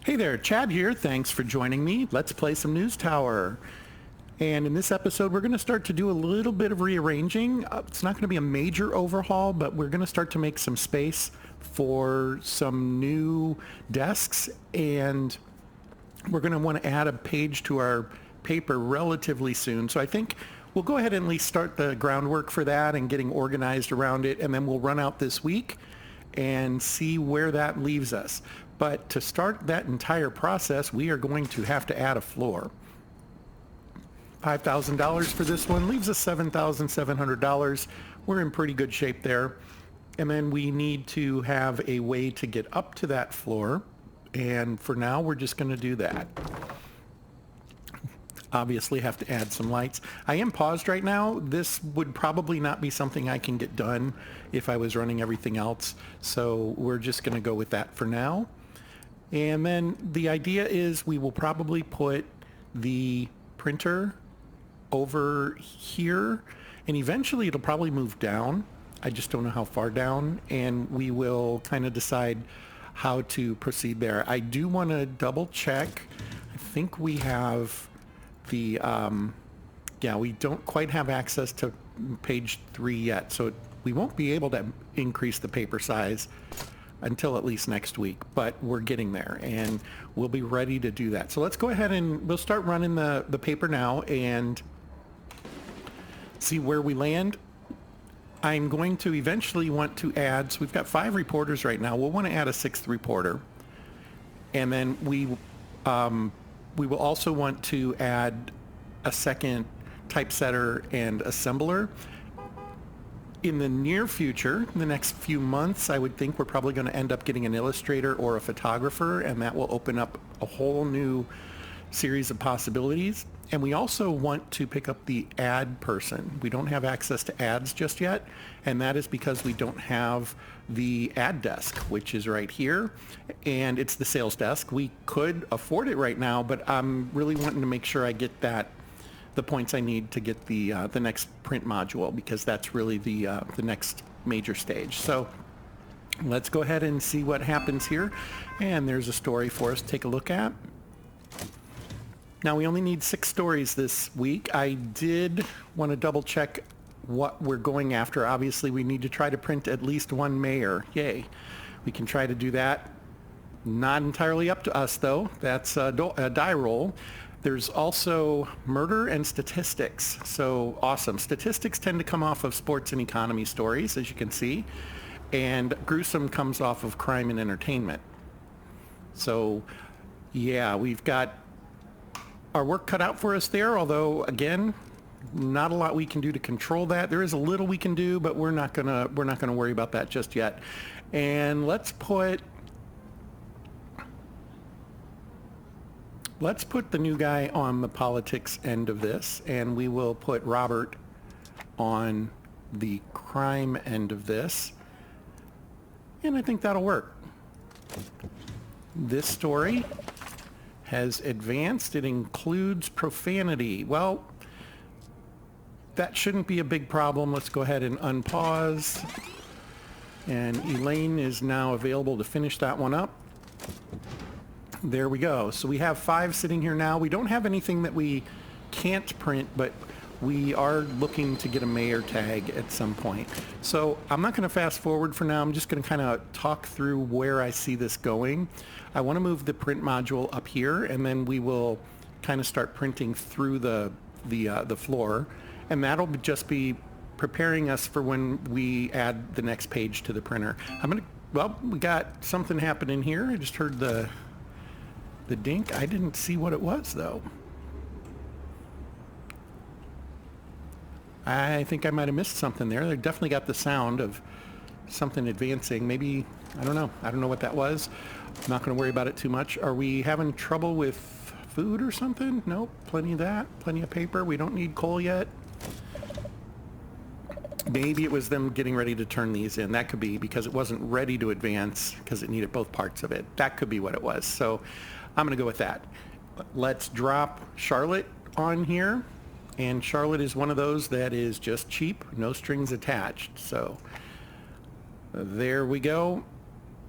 Hey there, Chad here. Thanks for joining me. Let's play some NewsTower. And in this episode, we're going to start to do a little bit of rearranging. It's not going to be a major overhaul, but we're going to start to make some space for some new desks. And we're going to want to add a page to our paper relatively soon. So I think we'll go ahead and at least start the groundwork for that and getting organized around it. And then we'll run out this week and see where that leaves us. But to start that entire process, we are going to have to add a floor. $5,000 for this one leaves us $7,700. We're in pretty good shape there. And then we need to have a way to get up to that floor. And for now, we're just going to do that. Obviously have to add some lights. I am paused right now. This would probably not be something I can get done if I was running everything else. So we're just going to go with that for now. And then the idea is we will probably put the printer over here, and eventually it'll probably move down. I just don't know how far down, and we will kind of decide how to proceed there. I do want to double check. I think we have the, we don't quite have access to page 3 yet, so we won't be able to increase the paper size until at least next week, but we're getting there and we'll be ready to do that. So let's go ahead and we'll start running the paper now and see where we land. I'm going to eventually want to add, so we've got 5 reporters right now. We'll want to add a 6th reporter. And then we will also want to add a second typesetter and assembler. In the near future, in the next few months, I would think we're probably going to end up getting an illustrator or a photographer, and that will open up a whole new series of possibilities. And we also want to pick up the ad person. We don't have access to ads just yet, and that is because we don't have the ad desk, which is right here, and it's the sales desk. We could afford it right now, but I'm really wanting to make sure I get the points I need to get the next print module, because that's really the next major stage. So let's go ahead and see what happens here. And there's a story for us to take a look at. Now we only need 6 stories this week. I did want to double check what we're going after. Obviously we need to try to print at least 1 mayor. Yay. We can try to do that. Not entirely up to us though. That's a die roll. There's also murder and statistics. So awesome. Statistics tend to come off of sports and economy stories, as you can see. And gruesome comes off of crime and entertainment. So yeah, we've got our work cut out for us there, although again, not a lot we can do to control that. There is a little we can do, but we're not gonna worry about that just yet. And let's put the new guy on the politics end of this, and we will put Robert on the crime end of this. And I think that'll work. This story has advanced. It includes profanity. Well, that shouldn't be a big problem. Let's go ahead and unpause. And Elaine is now available to finish that one up. There we go. So we have 5 sitting here now. We don't have anything that we can't print, but we are looking to get a mayor tag at some point. So I'm not going to fast forward for now. I'm just going to kind of talk through where I see this going. I want to move the print module up here, and then we will kind of start printing through the floor, and that'll just be preparing us for when we add the next page to the printer. We got something happening here. I just heard the dink. I didn't see what it was though. I think I might have missed something there. They definitely got the sound of something advancing. Maybe, I don't know. I don't know what that was. I'm not going to worry about it too much. Are we having trouble with food or something? Nope. Plenty of that. Plenty of paper. We don't need coal yet. Maybe it was them getting ready to turn these in. That could be because it wasn't ready to advance because it needed both parts of it. That could be what it was. So I'm going to go with that. Let's drop Charlotte on here. And Charlotte is one of those that is just cheap, no strings attached. So there we go.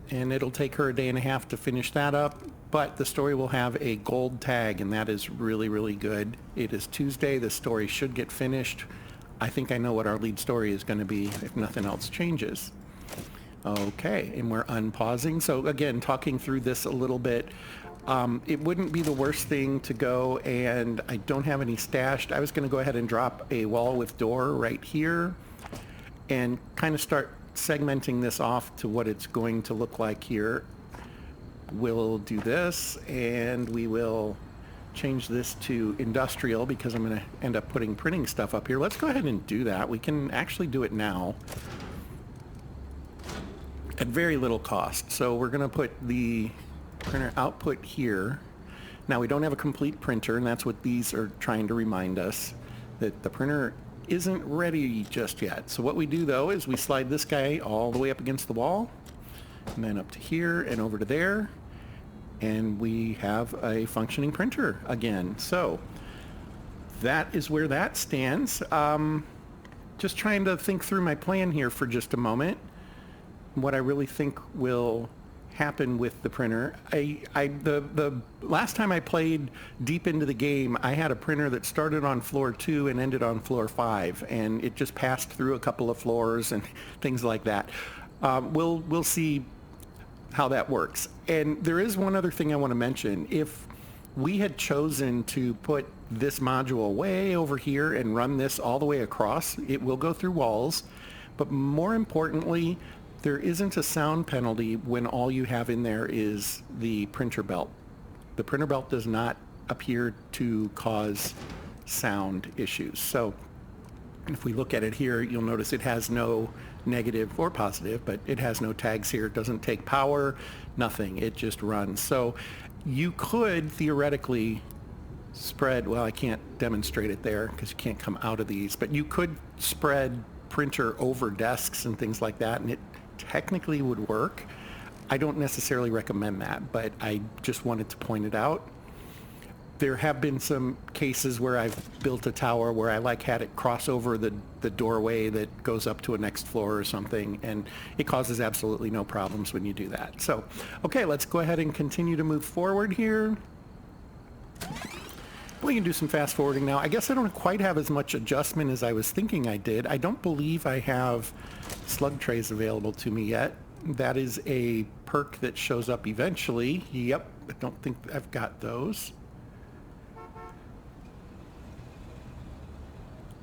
and it'll take her a day and a half to finish that up, but the story will have a gold tag, and that is really, really good. It is Tuesday. The story should get finished. I think I know what our lead story is going to be if nothing else changes. Okay, and we're unpausing. So again, talking through this a little bit, it wouldn't be the worst thing to go, and I don't have any stashed. I was going to go ahead and drop a wall with door right here and kind of start segmenting this off to what it's going to look like here. We'll do this, and we will change this to industrial because I'm going to end up putting printing stuff up here. Let's go ahead and do that. We can actually do it now at very little cost. So we're going to put the printer output here. Now we don't have a complete printer, and that's what these are trying to remind us, that the printer isn't ready just yet. So what we do though is we slide this guy all the way up against the wall, and then up to here and over to there, and we have a functioning printer again. So that is where that stands. Just trying to think through my plan here for just a moment. What I really think will happen with the printer. The last time I played deep into the game, I had a printer that started on floor 2 and ended on floor 5, and it just passed through a couple of floors and things like that. We'll see how that works. And there is one other thing I want to mention. If we had chosen to put this module way over here and run this all the way across, it will go through walls, but more importantly, there isn't a sound penalty when all you have in there is the printer belt. The printer belt does not appear to cause sound issues. So if we look at it here, you'll notice it has no negative or positive, but it has no tags here. It doesn't take power, nothing. It just runs. So you could theoretically spread, well, I can't demonstrate it there because you can't come out of these, but you could spread printer over desks and things like that, and it technically would work. I don't necessarily recommend that, but I just wanted to point it out. There have been some cases where I've built a tower where I had it cross over the doorway that goes up to a next floor or something, and it causes absolutely no problems when you do that. So, okay, let's go ahead and continue to move forward here. We can do some fast forwarding now. I guess I don't quite have as much adjustment as I was thinking I did. I don't believe I have slug trays available to me yet. That is a perk that shows up eventually. Yep, I don't think I've got those.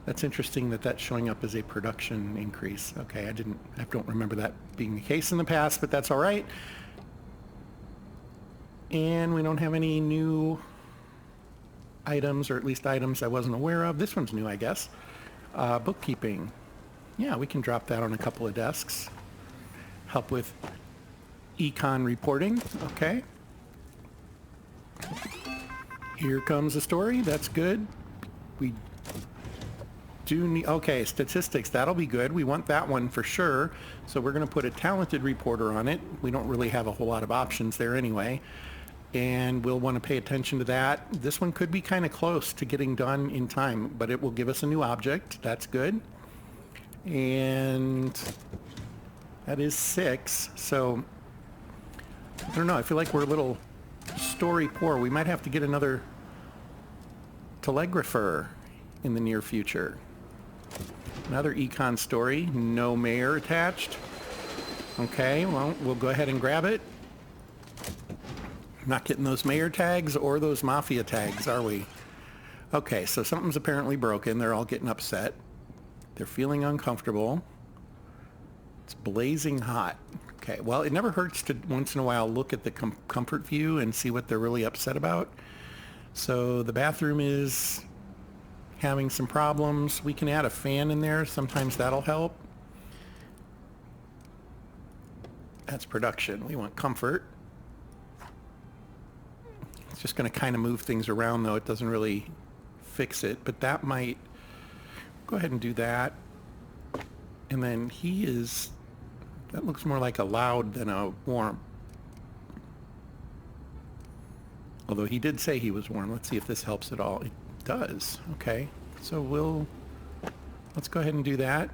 That's interesting that that's showing up as a production increase. Okay, I don't remember that being the case in the past, but that's all right. And we don't have any new items, or at least items I wasn't aware of. This one's new, I guess. Bookkeeping. Yeah, we can drop that on a couple of desks. Help with econ reporting. Okay. Here comes the story. That's good. We do need, okay, statistics. That'll be good. We want that one for sure. So we're going to put a talented reporter on it. We don't really have a whole lot of options there anyway, and we'll want to pay attention to that. This one could be kind of close to getting done in time, but it will give us a new object. That's good. And that is 6. So I don't know. I feel like we're a little story poor. We might have to get another telegrapher in the near future. Another econ story. No mayor attached. Okay, well, we'll go ahead and grab it. Not getting those mayor tags or those mafia tags, are we? Okay, so something's apparently broken. They're all getting upset. They're feeling uncomfortable. It's blazing hot. Okay, well, it never hurts to once in a while look at the comfort view and see what they're really upset about. So the bathroom is having some problems. We can add a fan in there. Sometimes that'll help. That's production. We want comfort. It's just going to kind of move things around, though. It doesn't really fix it, but that might... Go ahead and do that. And then he is... That looks more like a loud than a warm. Although he did say he was warm. Let's see if this helps at all. It does. Okay. So let's go ahead and do that.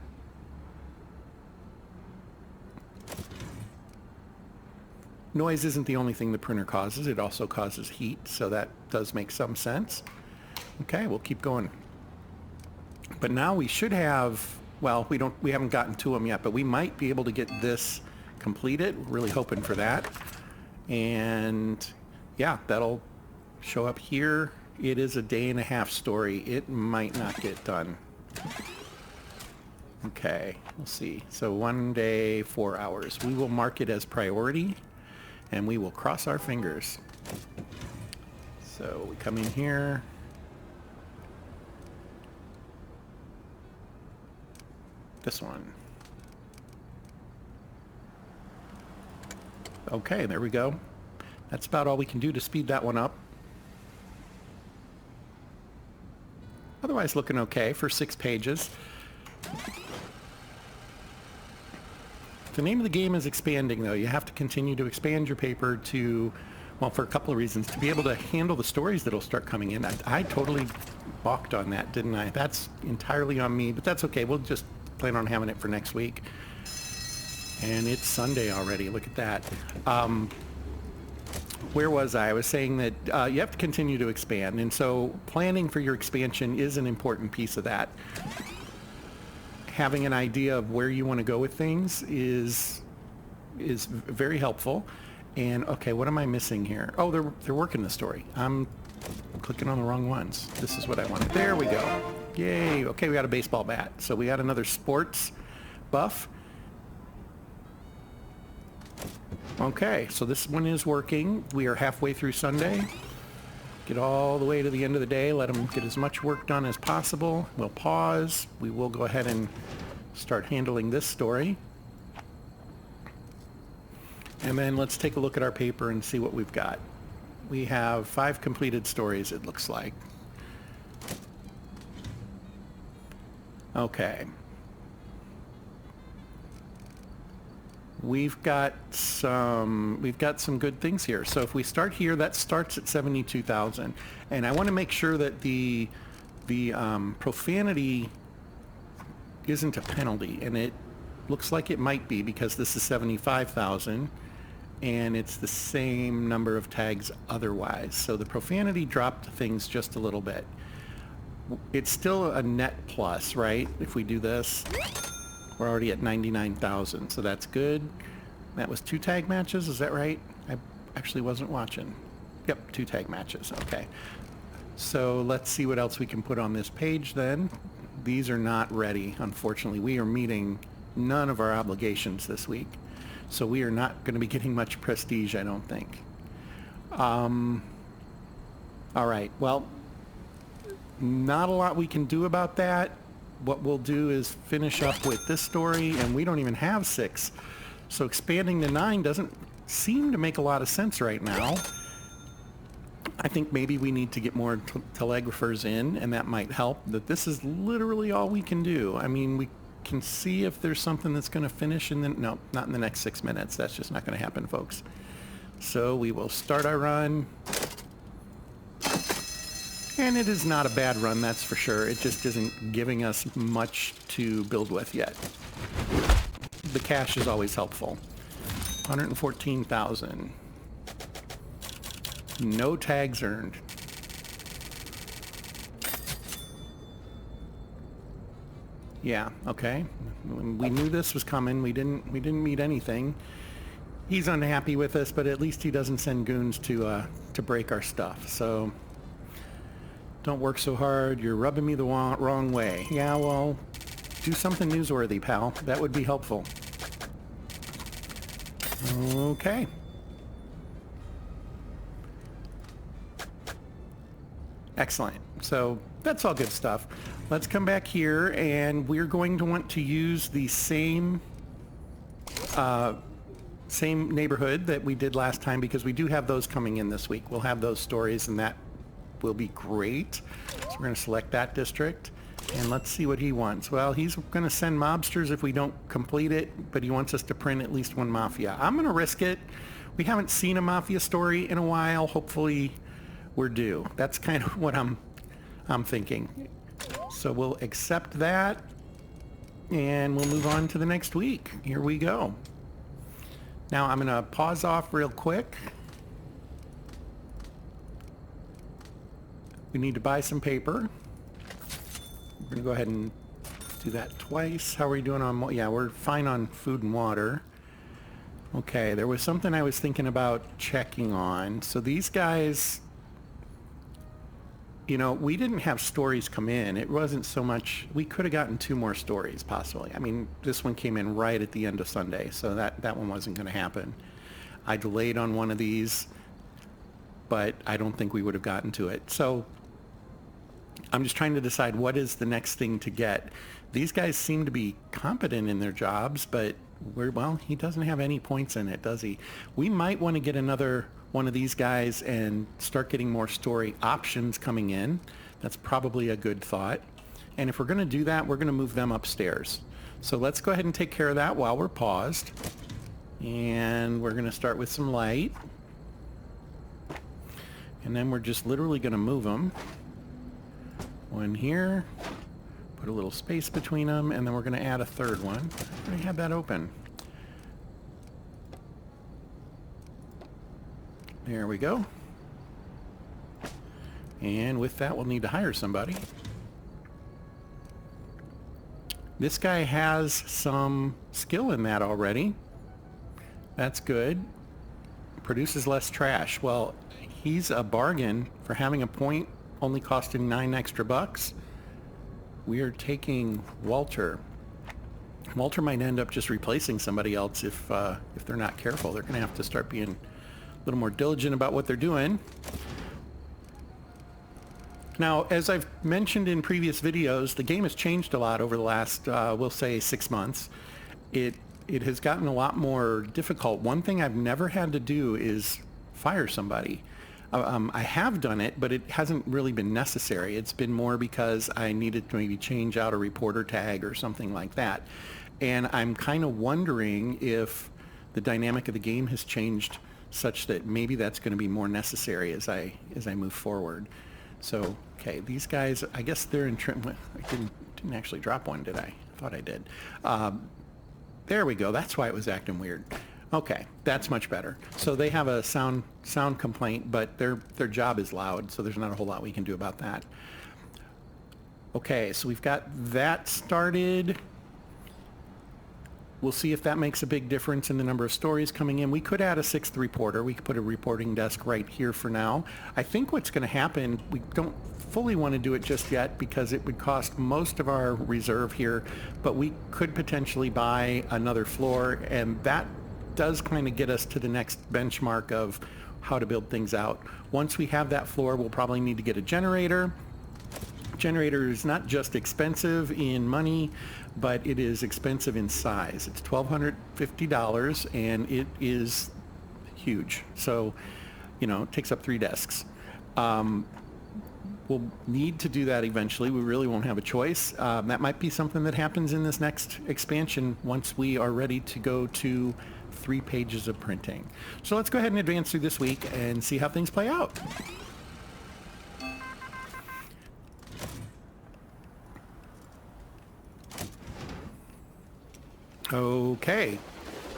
Noise isn't the only thing the printer causes. It also causes heat, so that does make some sense. Okay, we'll keep going. But now we should have, well, we haven't gotten to them yet, but we might be able to get this completed. We're really hoping for that. And yeah, that'll show up here. It is a 1.5 day story. It might not get done. Okay, we'll see. So 1 day, 4 hours. We will mark it as priority, and we will cross our fingers. So we come in here. This one. Okay, there we go. That's about all we can do to speed that one up. Otherwise looking okay for 6 pages. The name of the game is expanding, though. You have to continue to expand your paper to, well, for a couple of reasons. To be able to handle the stories that'll start coming in. I totally balked on that, didn't I? That's entirely on me, but that's okay. We'll just plan on having it for next week. And it's Sunday already. Look at that. Where was I? I was saying that you have to continue to expand. And so planning for your expansion is an important piece of that. Having an idea of where you want to go with things is very helpful. And okay, what am I missing here? Oh, they're working the story. I'm clicking on the wrong ones. This is what I wanted. There we go. Yay. Okay, we got a baseball bat. So we got another sports buff. Okay, so this one is working. We are halfway through Sunday. Get all the way to the end of the day. Let them get as much work done as possible. We'll pause. We will go ahead and start handling this story. And then let's take a look at our paper and see what we've got. We have 5 completed stories, it looks like. Okay. We've got some good things here. So if we start here, that starts at 72,000. And I want to make sure that the profanity isn't a penalty, and it looks like it might be because this is 75,000 and it's the same number of tags otherwise. So the profanity dropped things just a little bit. It's still a net plus, right? If we do this, we're already at 99,000, so that's good. That was 2 tag matches, is that right? I actually wasn't watching. Yep, 2 tag matches, okay. So let's see what else we can put on this page then. These are not ready, unfortunately. We are meeting none of our obligations this week, so we are not going to be getting much prestige, I don't think. All right, well, not a lot we can do about that. What we'll do is finish up with this story, and we don't even have 6. So expanding to 9 doesn't seem to make a lot of sense right now. I think maybe we need to get more telegraphers in, and that might help. That this is literally all we can do. I mean, we can see if there's something that's going to finish in the... No, not in the next 6 minutes. That's just not going to happen, folks. So we will start our run. And it is not a bad run, that's for sure. It just isn't giving us much to build with yet. The cash is always helpful. 114,000. No tags earned. Yeah, okay. We knew this was coming. We didn't meet anything. He's unhappy with us, but at least he doesn't send goons to break our stuff. So don't work so hard. You're rubbing me the wrong way. Yeah, well, do something newsworthy, pal. That would be helpful. Okay. Excellent. So that's all good stuff. Let's come back here, and we're going to want to use the same neighborhood that we did last time, because we do have those coming in this week. We'll have those stories, and that will be great. So we're going to select that district, and let's see what he wants. Well, he's going to send mobsters if we don't complete it, but he wants us to print at least 1 mafia. I'm going to risk it. We haven't seen a mafia story in a while. Hopefully we're due. That's kind of what I'm thinking. So we'll accept that, and we'll move on to the next week. Here we go. Now I'm going to pause off real quick. We need to buy some paper. We're going to go ahead and do that twice. How are we doing on... Yeah, we're fine on food and water. Okay, there was something I was thinking about checking on. So these guys, you know, we didn't have stories come in. It wasn't so much... We could have gotten 2 more stories, possibly. I mean, this one came in right at the end of Sunday, so that one wasn't going to happen. I delayed on one of these, but I don't think we would have gotten to it. So I'm just trying to decide what is the next thing to get. These guys seem to be competent in their jobs, but well, he doesn't have any points in it, does he? We might want to get another one of these guys and start getting more story options coming in. That's probably a good thought. And if we're going to do that, we're going to move them upstairs. So let's go ahead and take care of that while we're paused. And we're going to start with some light. And then we're just literally going to move them. One here. Put a little space between them, and then we're going to add a third one. I already had that open. There we go. And with that, we'll need to hire somebody. This guy has some skill in that already. That's good. Produces less trash. Well, he's a bargain for having a point only costing 9 extra bucks. We are taking Walter. Walter might end up just replacing somebody else if they're not careful. They're going to have to start being a little more diligent about what they're doing. Now, as I've mentioned in previous videos, the game has changed a lot over the last, we'll say, 6 months. It has gotten a lot more difficult. One thing I've never had to do is fire somebody. I have done it, but it hasn't really been necessary. It's been more because I needed to maybe change out a reporter tag or something like that. And I'm kind of wondering if the dynamic of the game has changed such that maybe that's going to be more necessary as I move forward. So, okay, these guys, I guess they're in trim. I didn't actually drop one, did I? I thought I did. There we go. That's why it was acting weird. Okay, that's much better. So they have a sound complaint, but their job is loud, so there's not a whole lot we can do about that. Okay, so we've got that started. We'll see if that makes a big difference in the number of stories coming in. We could add a 6th reporter. We could put a reporting desk right here for now. I think what's going to happen, we don't fully want to do it just yet because it would cost most of our reserve here, but we could potentially buy another floor, and that does kind of get us to the next benchmark of how to build things out. Once we have that floor, we'll probably need to get a generator. Generator is not just expensive in money, but it is expensive in size. It's $1,250 and it is huge. So, you know, it takes up 3 desks. We'll need to do that eventually. We really won't have a choice. That might be something that happens in this next expansion once we are ready to go to 3 pages of printing. So let's go ahead and advance through this week and see how things play out. Okay,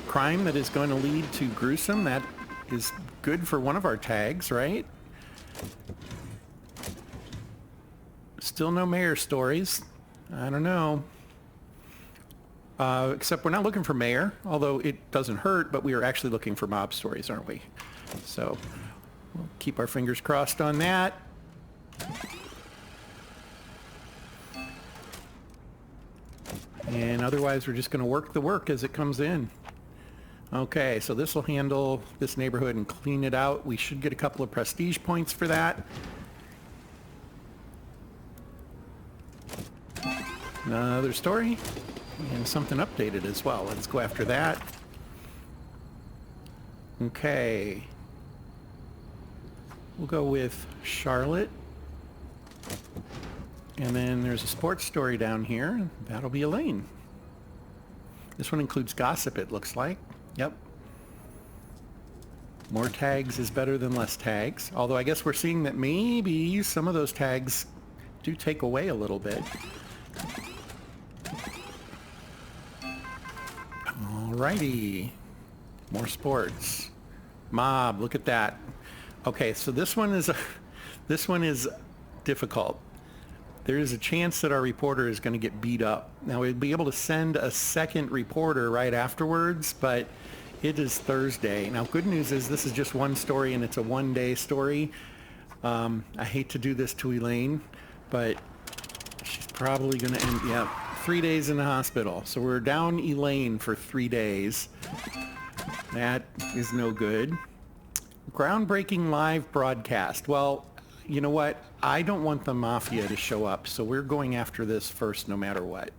crime that is going to lead to gruesome. That is good for one of our tags, right? Still no mayor stories. I don't know. Except we're not looking for mayor, although it doesn't hurt, but we are actually looking for mob stories, aren't we? So we'll keep our fingers crossed on that. And otherwise, we're just going to work the work as it comes in. Okay, so this will handle this neighborhood and clean it out. We should get a couple of prestige points for that. Another story and something updated as well. Let's go after that. Okay. We'll go with Charlotte. And then there's a sports story down here. That'll be Elaine. This one includes gossip, it looks like. Yep. More tags is better than less tags. Although I guess we're seeing that maybe some of those tags do take away a little bit. Alrighty. More sports. Mob, look at that. Okay, so this one is difficult. There is a chance that our reporter is going to get beat up. Now, we'd be able to send a second reporter right afterwards, but it is Thursday. Now, good news is this is just one story, and it's a one-day story. I hate to do this to Elaine, but she's probably going to end, 3 days in the hospital. So we're down Elaine for 3 days. That is no good. Groundbreaking live broadcast. Well, you know what? I don't want the mafia to show up, so we're going after this first no matter what.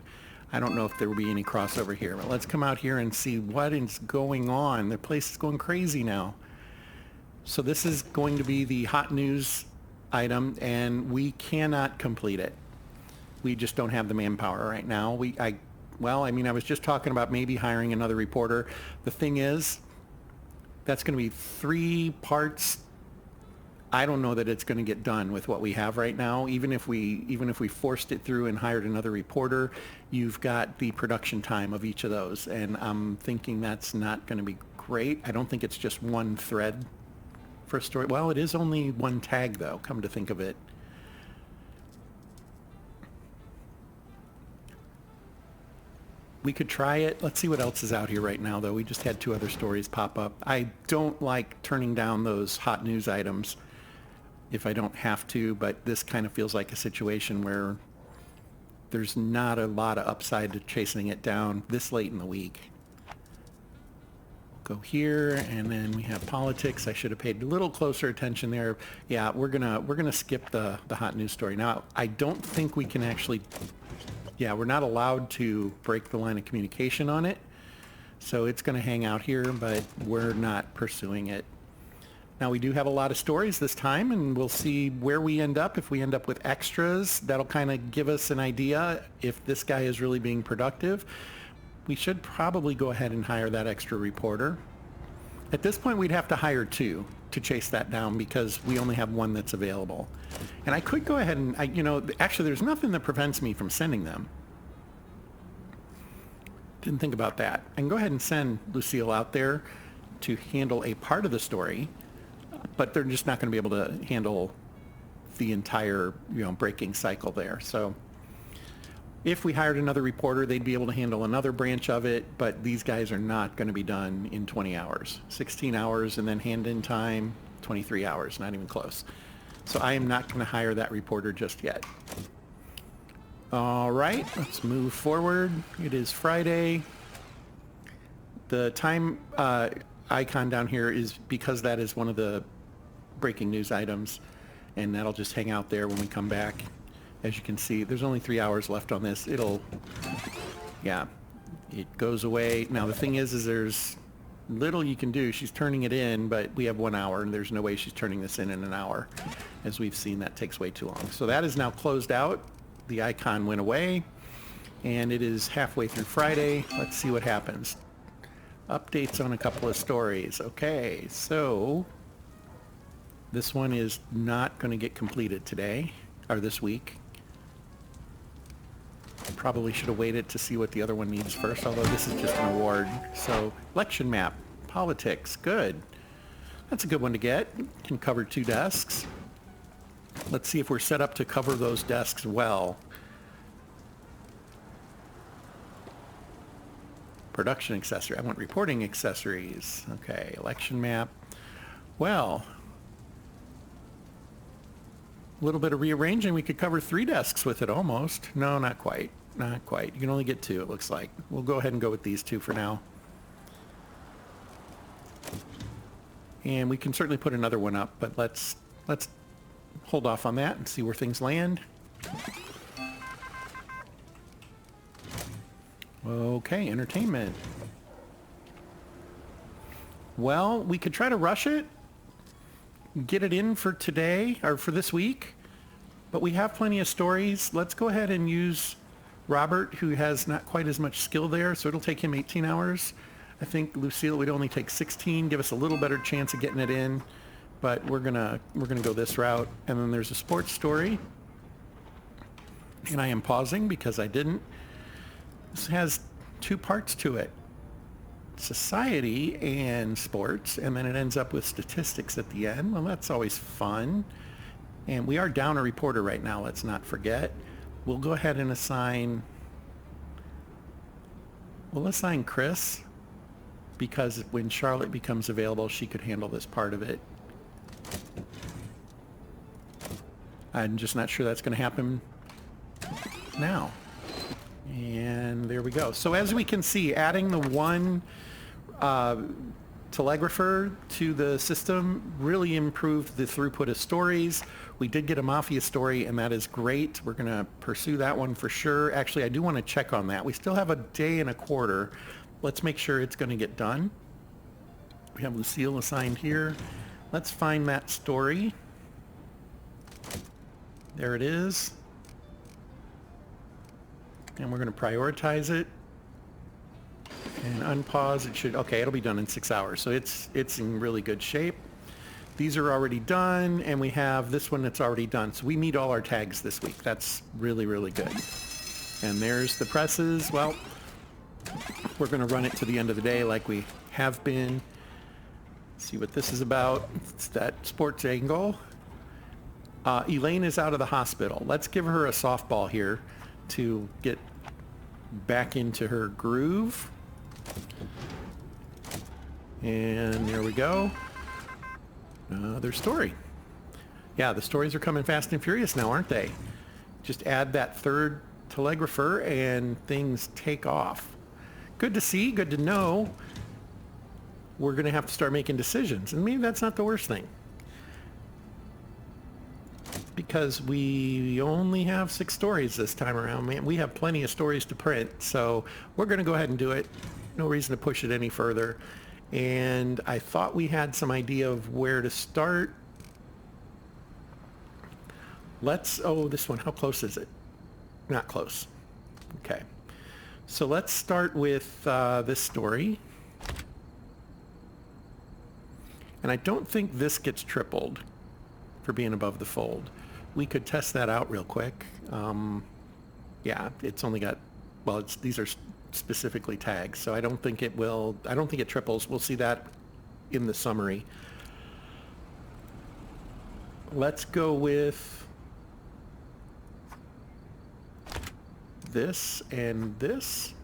I don't know if there will be any crossover here, but let's come out here and see what is going on. The place is going crazy now. So this is going to be the hot news item, and we cannot complete it. We just don't have the manpower right now. I was just talking about maybe hiring another reporter. The thing is, that's going to be 3 parts. I don't know that it's going to get done with what we have right now. Even if we forced it through and hired another reporter, you've got the production time of each of those, and I'm thinking that's not going to be great. I don't think it's just one thread for a story. Well, it is only one tag, though, come to think of it. We could try it. Let's see what else is out here right now, though. We just had 2 other stories pop up. I don't like turning down those hot news items if I don't have to, but this kind of feels like a situation where there's not a lot of upside to chasing it down this late in the week. Go here, and then we have politics. I should have paid a little closer attention there. Yeah, we're gonna skip the hot news story. Now, I don't think we can actually... Yeah, we're not allowed to break the line of communication on it. So it's going to hang out here, but we're not pursuing it. Now, we do have a lot of stories this time, and we'll see where we end up. If we end up with extras, that'll kind of give us an idea if this guy is really being productive. We should probably go ahead and hire that extra reporter. At this point, we'd have to hire 2 to chase that down because we only have 1 that's available. And I could go ahead and, actually there's nothing that prevents me from sending them. Didn't think about that. I can go ahead and send Lucille out there to handle a part of the story, but they're just not going to be able to handle the entire, breaking cycle there. So if we hired another reporter, they'd be able to handle another branch of it, but these guys are not going to be done in 20 hours. 16 hours and then hand-in time, 23 hours, not even close. So I am not going to hire that reporter just yet. All right, let's move forward. It is Friday. The time icon down here is because that is one of the breaking news items, and that'll just hang out there when we come back. As you can see, there's only 3 hours left on this. It goes away. Now, the thing is there's little you can do. She's turning it in, but we have 1 hour, and there's no way she's turning this in an hour. As we've seen, that takes way too long. So that is now closed out. The icon went away, and it is halfway through Friday. Let's see what happens. Updates on a couple of stories. Okay, so this one is not going to get completed today, or this week. Probably should have waited to see what the other one needs first, although this is just an award. So, election map, politics, good. That's a good one to get. Can cover 2 desks. Let's see if we're set up to cover those desks well. Production accessory. I want reporting accessories. Okay, election map. Well, a little bit of rearranging. We could cover 3 desks with it almost. No, not quite. Not quite. You can only get 2, it looks like. We'll go ahead and go with these 2 for now. And we can certainly put another one up, but let's hold off on that and see where things land. Okay, entertainment. Well, we could try to rush it, get it in for today, or for this week, but we have plenty of stories. Let's go ahead and use Robert, who has not quite as much skill there, so it'll take him 18 hours. I think Lucille would only take 16, give us a little better chance of getting it in, but we're gonna go this route. And then there's a sports story, and I am pausing because I didn't. This has 2 parts to it. society and sports, and then it ends up with statistics at the end. Well, that's always fun. And we are down a reporter right now, let's not forget. We'll go ahead and we'll assign Chris, because when Charlotte becomes available, she could handle this part of it. I'm just not sure that's going to happen now. And there we go. So as we can see, adding the one telegrapher to the system really improved the throughput of stories. We did get a Mafia story, and that is great. We're going to pursue that one for sure. Actually, I do want to check on that. We still have a day and a quarter. Let's make sure it's going to get done. We have Lucille assigned here. Let's find that story. There it is. And we're going to prioritize it and unpause. It should, okay, it'll be done in 6 hours. So it's in really good shape. These are already done, and we have this one that's already done. So we meet all our tags this week. That's really, really good. And there's the presses. Well, we're going to run it to the end of the day like we have been. See what this is about. It's that sports angle. Elaine is out of the hospital. Let's give her a softball here to get back into her groove. And there we go. Another story. Yeah, the stories are coming fast and furious now, aren't they? Just add that third telegrapher and things take off. Good to see, good to know. We're going to have to start making decisions, and maybe that's not the worst thing, because we only have 6 stories this time around. Man, we have plenty of stories to print, so we're going to go ahead and do it. No reason to push it any further. And I thought we had some idea of where to start. Oh, this one, how close is it? Not close. Okay. So let's start with this story. And I don't think this gets tripled for being above the fold. We could test that out real quick. Yeah, it's only got, well, these are specifically tags, so I don't think it triples. We'll see that in the summary. Let's go with this and this.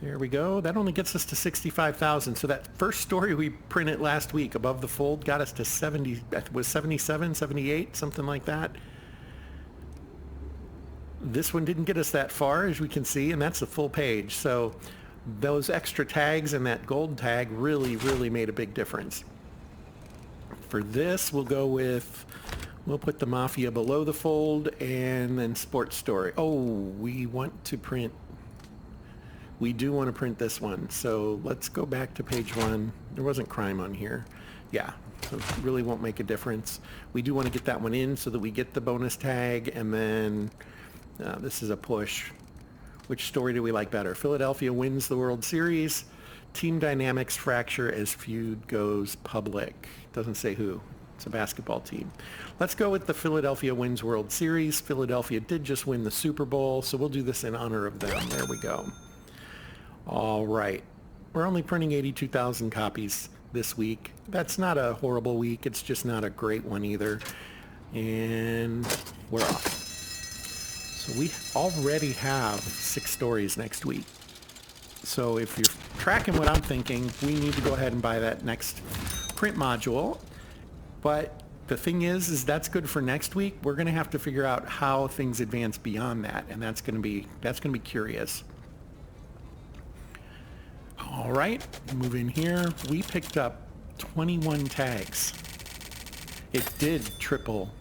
There we go. That only gets us to 65,000. So that first story we printed last week, Above the Fold, got us to 70, was 77, 78, something like that. This one didn't get us that far, as we can see, and that's a full page. So those extra tags and that gold tag really, really made a big difference. For this, we'll put the Mafia below the fold, and then sports story. Oh, we do want to print this one. So let's go back to page 1. There wasn't crime on here. Yeah, so it really won't make a difference. We do want to get that one in so that we get the bonus tag, and then this is a push. Which story do we like better? Philadelphia wins the World Series. Team dynamics fracture as feud goes public. Doesn't say who. It's a basketball team. Let's go with the Philadelphia wins World Series. Philadelphia did just win the Super Bowl, so we'll do this in honor of them. There we go. All right. We're only printing 82,000 copies this week. That's not a horrible week. It's just not a great one either. And we're off. So we already have 6 stories next week. So if you're tracking what I'm thinking, we need to go ahead and buy that next print module. But the thing is that's good for next week. We're going to have to figure out how things advance beyond that, and that's going to be curious. All right, move in here. We picked up 21 tags. It did triple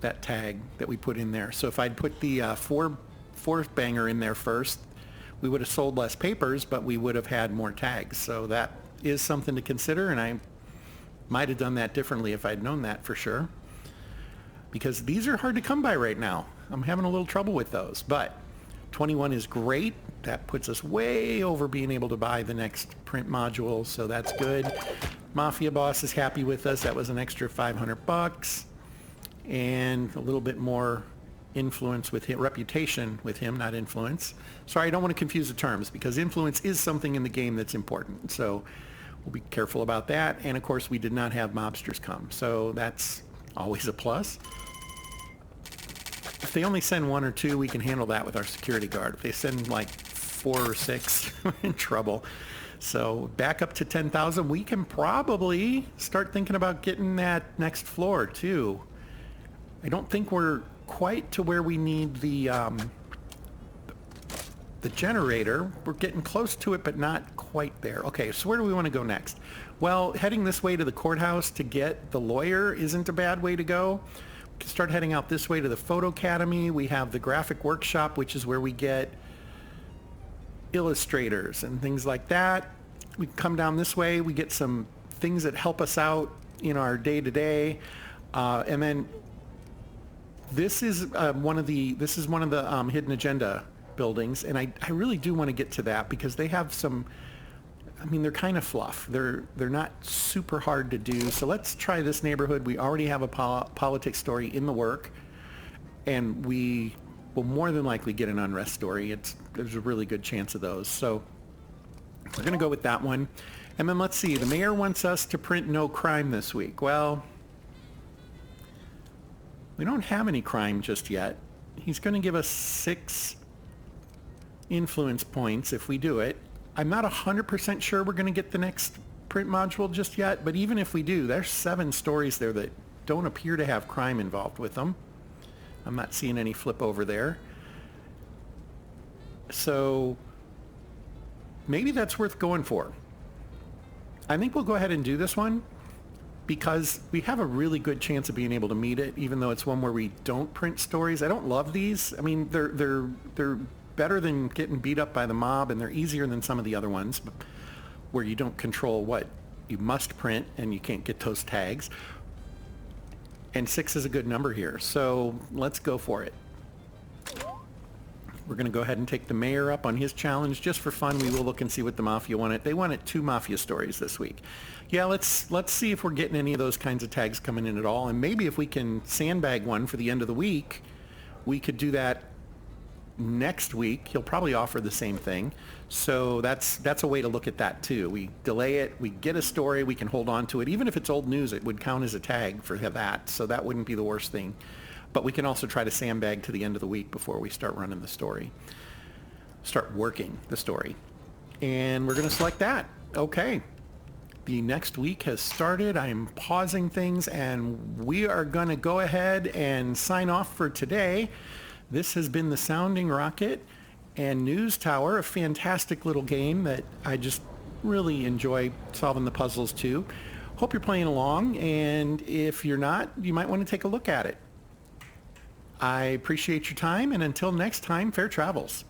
that tag that we put in there. So if I'd put the fourth banger in there first, we would have sold less papers, but we would have had more tags. So that is something to consider, and I might have done that differently if I'd known that for sure, because these are hard to come by right now. I'm having a little trouble with those, but 21 is great. That puts us way over being able to buy the next print module, so that's good. Mafia Boss is happy with us. That was an extra $500 and a little bit more influence with him, reputation with him, not influence. Sorry, I don't want to confuse the terms because influence is something in the game that's important. So we'll be careful about that. And of course, we did not have mobsters come. So that's always a plus. If they only send 1 or 2, we can handle that with our security guard. If they send like 4 or 6, we're in trouble. So back up to 10,000, we can probably start thinking about getting that next floor too. I don't think we're quite to where we need the generator. We're getting close to it, but not quite there. Okay, so where do we want to go next? Well, heading this way to the courthouse to get the lawyer isn't a bad way to go. We can start heading out this way to the Photo Academy. We have the graphic workshop, which is where we get illustrators and things like that. We come down this way. We get some things that help us out in our day-to-day. And then this is one of the hidden agenda buildings, and I really do want to get to that because they have some. I mean, they're kind of fluff. They're not super hard to do. So let's try this neighborhood. We already have a politics story in the work, and we will more than likely get an unrest story. There's a really good chance of those. So we're going to go with that one. And then let's see. The mayor wants us to print no crime this week. Well, we don't have any crime just yet. He's going to give us 6 influence points if we do it. I'm not 100% sure we're going to get the next print module just yet, but even if we do, there's 7 stories there that don't appear to have crime involved with them. I'm not seeing any flip over there. So maybe that's worth going for. I think we'll go ahead and do this one because we have a really good chance of being able to meet it, even though it's one where we don't print stories. I don't love these. I mean, they're better than getting beat up by the mob, and they're easier than some of the other ones where you don't control what you must print and you can't get those tags. And 6 is a good number here, so let's go for it. We're going to go ahead and take the mayor up on his challenge just for fun. We will look and see what the mafia wanted. They wanted 2 mafia stories this week. Yeah, let's see if we're getting any of those kinds of tags coming in at all, and maybe if we can sandbag one for the end of the week, we could do that next week. He'll probably offer the same thing. So that's a way to look at that too. We delay it, we get a story, we can hold on to it. Even if it's old news, it would count as a tag for that. So that wouldn't be the worst thing. But we can also try to sandbag to the end of the week before we start running the story. Start working the story. And we're going to select that. Okay. The next week has started. I am pausing things and we are going to go ahead and sign off for today. This has been the Sounding Rocket and NewsTower, a fantastic little game that I just really enjoy solving the puzzles too. Hope you're playing along, and if you're not, you might want to take a look at it. I appreciate your time, and until next time, fair travels.